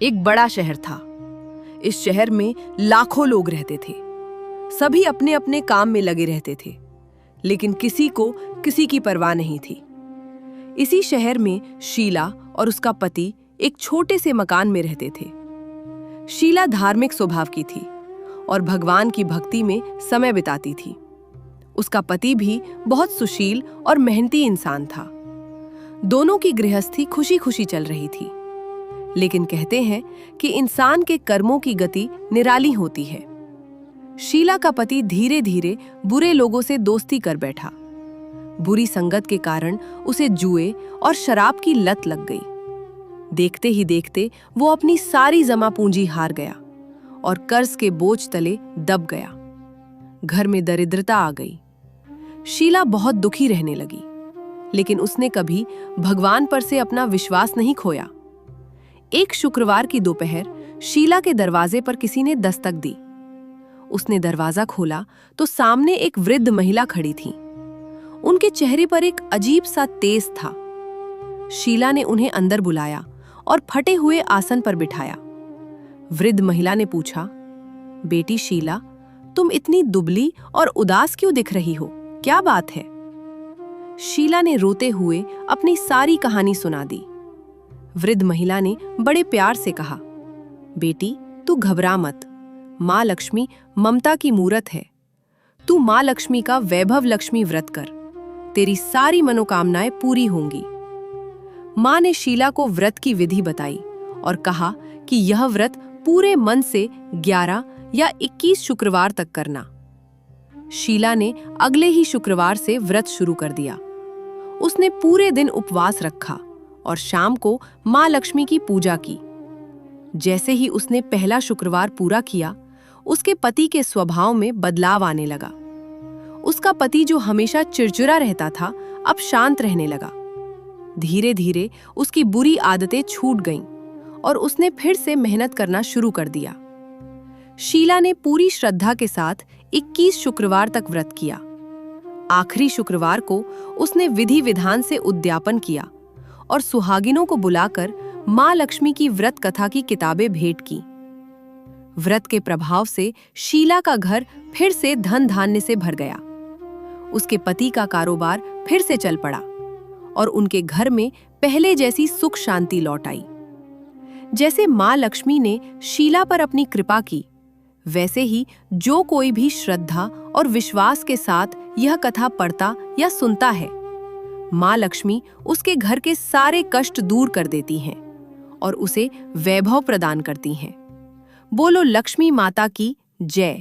एक बड़ा शहर था। इस शहर में लाखों लोग रहते थे। सभी अपने अपने काम में लगे रहते थे, लेकिन किसी को किसी की परवाह नहीं थी। इसी शहर में शीला और उसका पति एक छोटे से मकान में रहते थे। शीला धार्मिक स्वभाव की थी और भगवान की भक्ति में समय बिताती थी। उसका पति भी बहुत सुशील और मेहनती इंसान था। दोनों की गृहस्थी खुशी खुशी चल रही थी। लेकिन कहते हैं कि इंसान के कर्मों की गति निराली होती है। शीला का पति धीरे धीरे बुरे लोगों से दोस्ती कर बैठा। बुरी संगत के कारण उसे जुए और शराब की लत लग गई। देखते ही देखते वो अपनी सारी जमा पूंजी हार गया और कर्ज के बोझ तले दब गया। घर में दरिद्रता आ गई। शीला बहुत दुखी रहने लगी, लेकिन उसने कभी भगवान पर से अपना विश्वास नहीं खोया। एक शुक्रवार की दोपहर शीला के दरवाजे पर किसी ने दस्तक दी। उसने दरवाजा खोला तो सामने एक वृद्ध महिला खड़ी थी। उनके चेहरे पर एक अजीब सा तेज था। शीला ने उन्हें अंदर बुलाया और फटे हुए आसन पर बिठाया। वृद्ध महिला ने पूछा, बेटी शीला, तुम इतनी दुबली और उदास क्यों दिख रही हो? क्या बात है? शीला ने रोते हुए अपनी सारी कहानी सुना दी। वृद्ध महिला ने बड़े प्यार से कहा, बेटी तू घबरा मत। माँ लक्ष्मी ममता की मूरत है। तू माँ लक्ष्मी का वैभव लक्ष्मी व्रत कर, तेरी सारी मनोकामनाएं पूरी होंगी। माँ ने शीला को व्रत की विधि बताई और कहा कि यह व्रत पूरे मन से 11 या 21 शुक्रवार तक करना। शीला ने अगले ही शुक्रवार से व्रत शुरू कर दिया। उसने पूरे दिन उपवास रखा और शाम को माँ लक्ष्मी की पूजा की। जैसे ही उसने पहला शुक्रवार पूरा किया, उसके पति के स्वभाव में बदलाव आने लगा। उसका पति जो हमेशा चिड़चिड़ा रहता था, अब शांत रहने लगा। धीरे धीरे उसकी बुरी आदतें छूट गईं और उसने फिर से मेहनत करना शुरू कर दिया। शीला ने पूरी श्रद्धा के साथ 21 शुक्रवार तक व्रत किया। आखिरी शुक्रवार को उसने विधि विधान से उद्यापन किया और सुहागिनों को बुलाकर माँ लक्ष्मी की व्रत कथा की किताबें भेंट की। व्रत के प्रभाव से शीला का घर फिर से धन धान्य से भर गया। उसके पति का कारोबार फिर से चल पड़ा और उनके घर में पहले जैसी सुख शांति लौट आई। जैसे माँ लक्ष्मी ने शीला पर अपनी कृपा की, वैसे ही जो कोई भी श्रद्धा और विश्वास के साथ यह कथा पढ़ता या सुनता है, माँ लक्ष्मी उसके घर के सारे कष्ट दूर कर देती हैं और उसे वैभव प्रदान करती हैं। बोलो लक्ष्मी माता की जय।